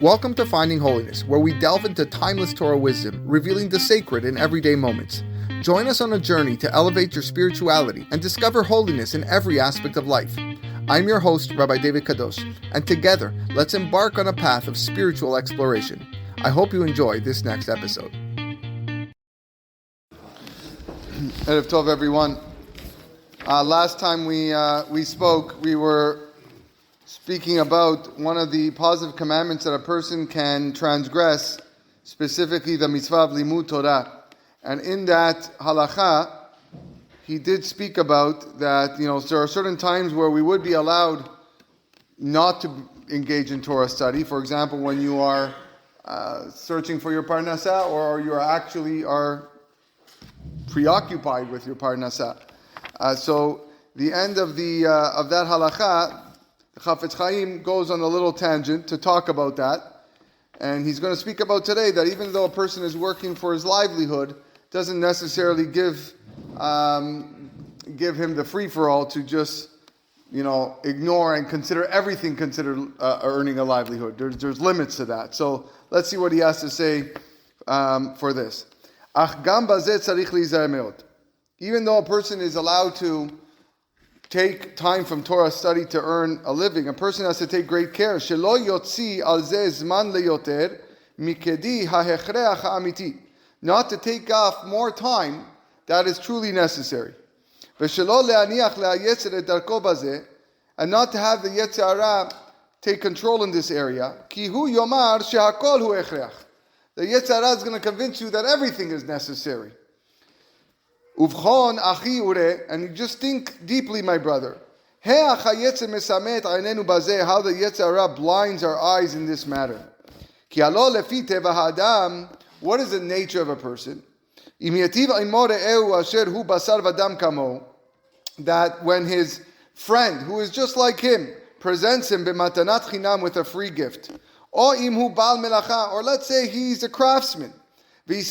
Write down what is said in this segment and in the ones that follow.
Welcome to Finding Holiness, where we delve into timeless Torah wisdom, revealing the sacred in everyday moments. Join us on a journey to elevate your spirituality and discover holiness in every aspect of life. I'm your host, Rabbi David Kadosh, and together, let's embark on a path of spiritual exploration. I hope you enjoy this next episode. Erev Tov, everyone. Last time we spoke, we were speaking about one of the positive commandments that a person can transgress, specifically the mitzvah of limud Torah. And in that halacha, he did speak about that, there are certain times where we would be allowed not to engage in Torah study. For example, when you are searching for your parnasa, or you are preoccupied with your parnasa. So the end of that halacha, the Chafetz Chaim goes on a little tangent to talk about that, and he's going to speak about today that even though a person is working for his livelihood, doesn't necessarily give him the free for all to just ignore and consider everything considered earning a livelihood. There's limits to that. So let's see what he has to say for this. Even though a person is allowed to take time from Torah study to earn a living, a person has to take great care. Shelo yotzi al zeh zman leyoter mikedi hahechreach ha'amiti. Not to take off more time that is truly necessary. V'shelo le'aniach le'ayetzer et darko bazeh, and not to have the Yetzer Hara take control in this area. Ki hu yomar shehakol hu echreach. The Yetzer Hara is going to convince you that everything is necessary. Uvchon achi ure, and you just think deeply, my brother. How the Yetzer Hara blinds our eyes in this matter. Ki alo lefi teva ha'adam, what is the nature of a person? That when his friend, who is just like him, presents him b'matanat chinam with a free gift, or imhu bal melacha, or let's say he's a craftsman, and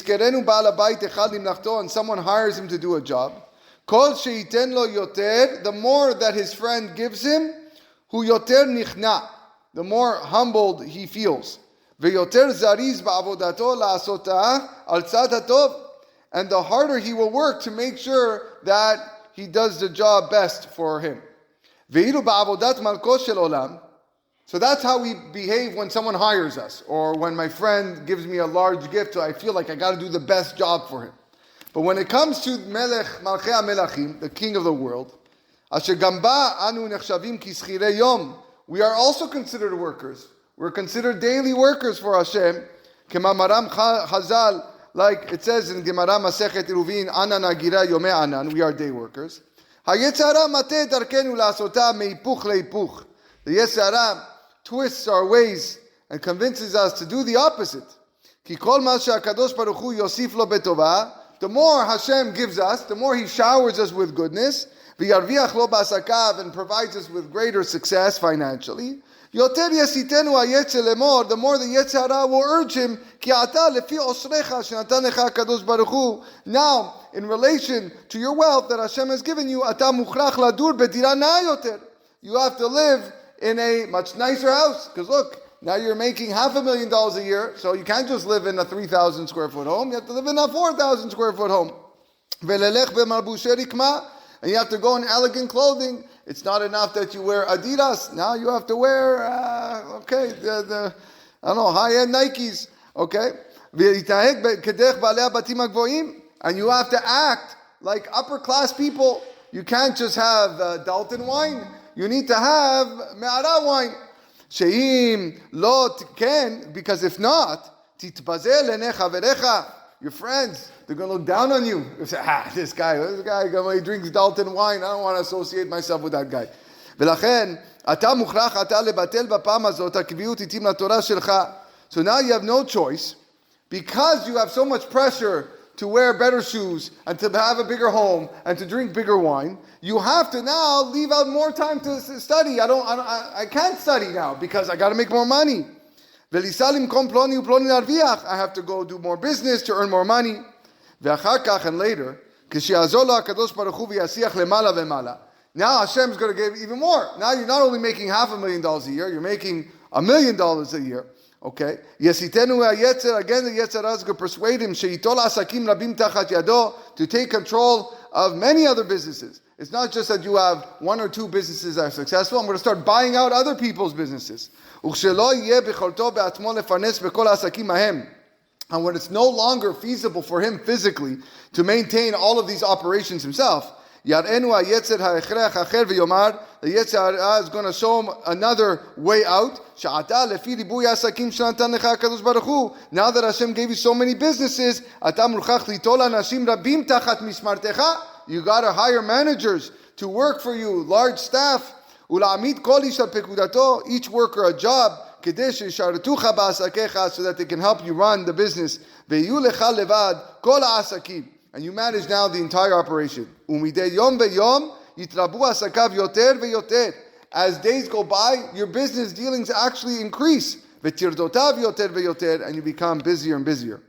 someone hires him to do a job, the more that his friend gives him, the more humbled he feels. And the harder he will work to make sure that he does the job best for him. So that's how we behave when someone hires us, or when my friend gives me a large gift, so I feel like I got to do the best job for him. But when it comes to Melech Malchei HaMelachim, the king of the world, Asher Gamba Anu Nechshavim Ki Schirei Yom, we are also considered workers. We're considered daily workers for Hashem. Kemamaram Chazal, like it says in Gemara Masechet Eruvin, Anan Agira Yomei Anan, we are day workers. HaYetzer Hara mateh darkenu la'asota meipuch leipuch. The Yetzer Hara twists our ways and convinces us to do the opposite. Ki kol ma she'akadosh baruch hu yosif lo betova. The more Hashem gives us, the more He showers us with goodness. V'yarviach lo ba'asakav, and provides us with greater success financially. Yoter yasitenu ha'yetzer lemor. The more the Yetzer Hara will urge him. Ki ata lefi osrecha shenatan lecha hakadosh baruch hu. Now, in relation to your wealth that Hashem has given you, ata muchrach ladur bedira na'a yoter. You have to live in a much nicer house. Because look, now you're making $500,000 a year, so you can't just live in a 3,000 square foot home. You have to live in a 4,000 square foot home. And you have to go in elegant clothing. It's not enough that you wear Adidas. Now you have to wear, high-end Nikes. Okay? And you have to act like upper-class people. You can't just have Dalton wine. You need to have Me'ara wine. She'im lo ken, because if not, titbazel lenecha verecha, your friends, they're going to look down on you. You say, this guy, he drinks Dalton wine. I don't want to associate myself with that guy. ולכן, אתה מוכרח אתה לבטל בפעם הזאת הקביעות איתים לתורה שלך. So now you have no choice, because you have so much pressure to wear better shoes, and to have a bigger home, and to drink bigger wine, you have to now leave out more time to study. I can't study now because I got to make more money. I have to go do more business to earn more money. And later, Now Hashem's going to give even more. Now you're not only making $500,000 a year, you're making $1 million a year. Okay. Yesitenu ha'yetzer, again the Yetzer Hara is going to persuade him sheitol asakim rabim tachat yado, to take control of many other businesses. It's not just that you have 1 or 2 businesses that are successful. I'm going to start buying out other people's businesses. Ukshelo yeh bicholto be'atzmo lefarnes bekol asakim hahem. And when it's no longer feasible for him physically to maintain all of these operations himself, Yar'enu ha'yetzer ha'echrech acher v'yomar, the Yetzer Hara is going to show him another way out. Sha'ata lefi ribuy hasakim shenatan lecha HaKadosh Baruch Hu. Now that Hashem gave you so many businesses, ata murchach litol anashim rabim tachat mismartecha. You got to hire managers to work for you, large staff. Ula'amid kol ish al pekudato, each worker a job, kedei she'yisharetucha ba'asakecha, so that they can help you run the business. Ve'yu lecha levad kol ha'asakim. And you manage now the entire operation. Umidei yom ve'yom yitrabu asakav yoter ve'yoter. As days go by, your business dealings actually increase. Ve'tirdotav yoter ve'yoter, and you become busier and busier.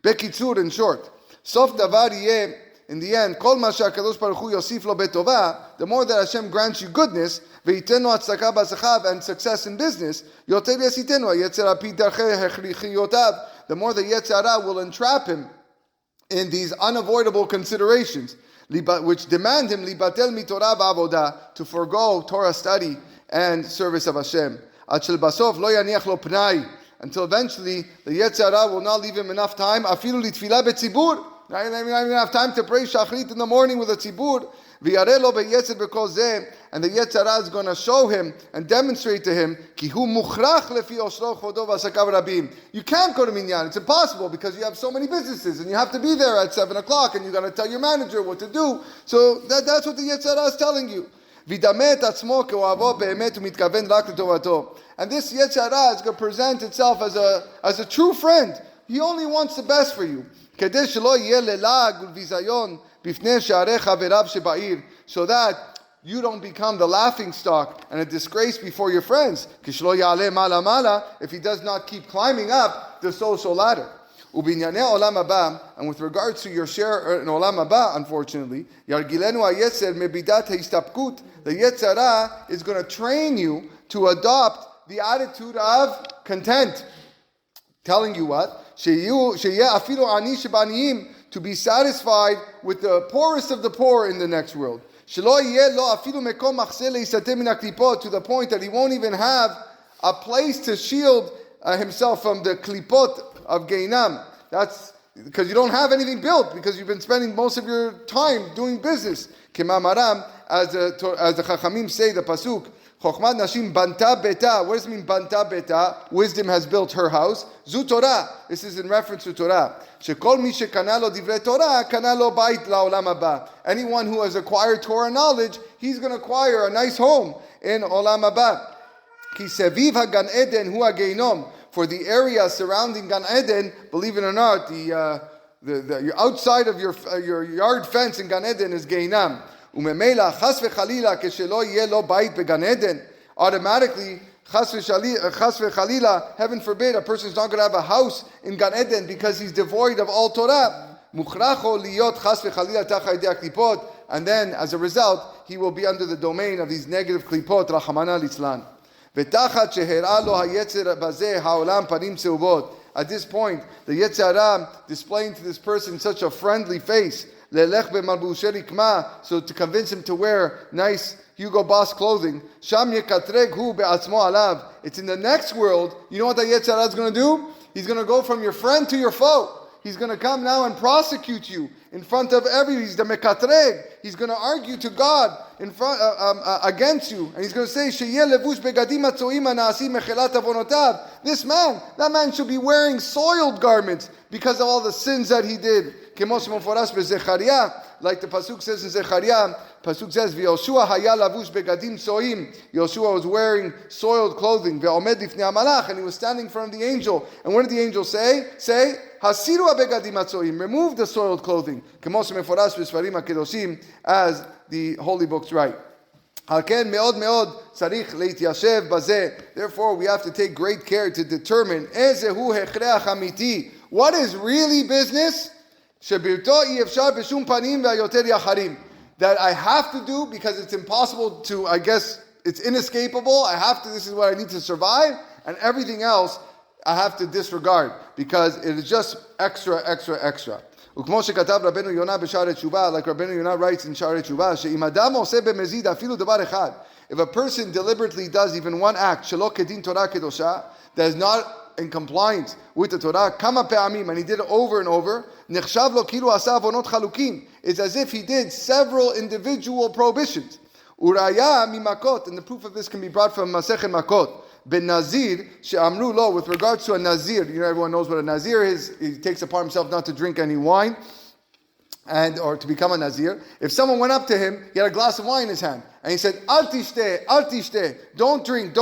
Bekitzur, in short, sof davar yeh, in the end, kol ma she'akadosh baruch hu yosif lo betova, the more that Hashem grants you goodness, ve'yitenu atzaka b'asachav, and success in business, yoter yasitenu ha'yetzer api darchei hechriyotav, the more the Yetzer Hara will entrap him in these unavoidable considerations, which demand him libatel mitorah v'avodah, to forego Torah study and service of Hashem. Until eventually the Yetzer Hara will not leave him enough time. Afilu litfilah betzibur. I don't even have time to pray shachrit in the morning with a tzibur. And the Yetzer Hara is going to show him and demonstrate to him, you can't go to minyan. It's impossible because you have so many businesses and you have to be there at 7 o'clock and you got to tell your manager what to do. So that's what the Yetzer Hara is telling you. And this Yetzer Hara is going to present itself as a true friend. He only wants the best for you. So that you don't become the laughing stock and a disgrace before your friends. If he does not keep climbing up the social ladder. And with regards to your share in Olam Haba, unfortunately, the Yetzer Hara is going to train you to adopt the attitude of content. Telling you what? To be satisfied with the poorest of the poor in the next world. To the point that he won't even have a place to shield himself from the klipot of Geinam. That's because you don't have anything built, because you've been spending most of your time doing business. Kemamaram, as the Chachamim say, the Pasuk, Chochmat Nashim Banta Beta. What does it mean, Banta Beta? Wisdom has built her house. Zu Torah. This is in reference to Torah. Shekol mi shekana lo divrei Torah, kana lo bait la'olam haba. Anyone who has acquired Torah knowledge, he's going to acquire a nice home in Olam Haba. Ki seviv haGan Eden hu hageinom. For the area surrounding Gan Eden, believe it or not, the outside of your yard fence in Gan Eden is Geinam. Umemela chas v'chalila keshelo yeh lo bait began Eden. Automatically, chas v'chalila, heaven forbid, a person is not going to have a house in Gan Eden because he's devoid of all Torah. Muchracho liyot chas v'chalila tachai dei klipot, and then as a result, he will be under the domain of these negative klipot. Rachamana litzlan. V'tachat shehera lo hayetzer bazeh haolam panim tzehuvot. At this point, the Yetzer Hara displaying to this person such a friendly face. So to convince him to wear nice Hugo Boss clothing. It's in the next world. You know what the Yetzer Hara is going to do? He's going to go from your friend to your foe. He's going to come now and prosecute you in front of everybody. He's the mekatreg. He's going to argue to God in front against you, and he's going to say, this man, that man should be wearing soiled garments because of all the sins that he did. Like the pasuk says in Zechariah, pasuk says, "V'Yoshua haya lavush begadim soim." Yoshua was wearing soiled clothing. Ve'omed lifnei hamalach, and he was standing in front of the angel. And what did the angel say? Say, "Hasiru habegadim hatzoim." Remove the soiled clothing. Kemos meforash b'sfarim hakedoshim, as the holy books write. Alken meod meod tzarich leityashev bazeh. Therefore, we have to take great care to determine ezehu hechreach amiti. What is really business? That I have to do because it's impossible to, I guess, it's inescapable. I have to, this is what I need to survive. and everything else I have to disregard because it is just extra. וכמו שכתב רבנו יונה בשערי תשובה, like Rabbeinu Yonah writes in שערי תשובה, שאם אדם עושה במזיד אפילו דבר אחד, if a person deliberately does even one act, שלא כדין תורה קדושה, that is not in compliance with the Torah, כמה פעמים, and he did it over and over, נחשב לו כאילו עשה עוונות חלוקים. It's as if he did several individual prohibitions. וראיה ממכות, and the proof of this can be brought from Masechet Makot. Ben Nazir, she'amru lo, with regards to a Nazir, everyone knows what a Nazir is. He takes upon himself not to drink any wine, or to become a Nazir. If someone went up to him, he had a glass of wine in his hand, and he said, Al tishteh, don't drink,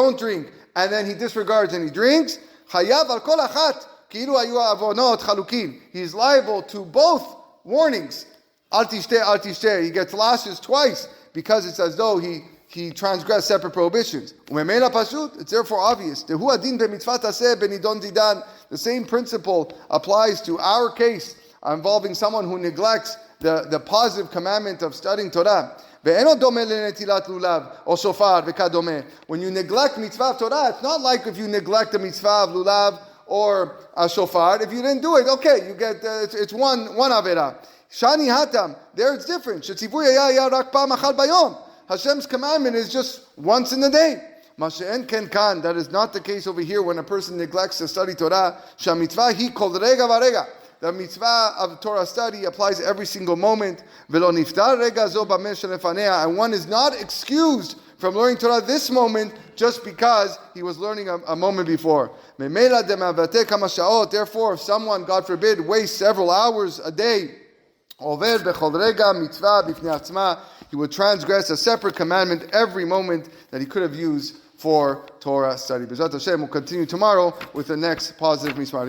and then he disregards and he drinks, Chayav al kol achat, ki'ilu hayu avonot chalukin. He's liable to both warnings. Al tishteh, he gets lashes twice, because it's as though he transgressed separate prohibitions. It's therefore obvious. The same principle applies to our case involving someone who neglects the positive commandment of studying Torah. When you neglect mitzvah of Torah, it's not like if you neglect the mitzvah of lulav or a shofar. If you didn't do it, okay, you get it's one avera. Shani hatam, there it's different. Hashem's commandment is just once in the day. Masha'en ken kan, that is not the case over here when a person neglects to study Torah. Shamitzvah hi kol rega varega. The mitzvah of Torah study applies every single moment. Velo niftar rega zo b'meh shelefanea, and one is not excused from learning Torah this moment just because he was learning a moment before. Memela demavate kama sha'ot. Therefore, if someone, God forbid, wastes several hours a day, over bechol rega mitzvah bifnei atzma, he would transgress a separate commandment every moment that he could have used for Torah study. B'ezrat Hashem, we'll continue tomorrow with the next positive mitzvah.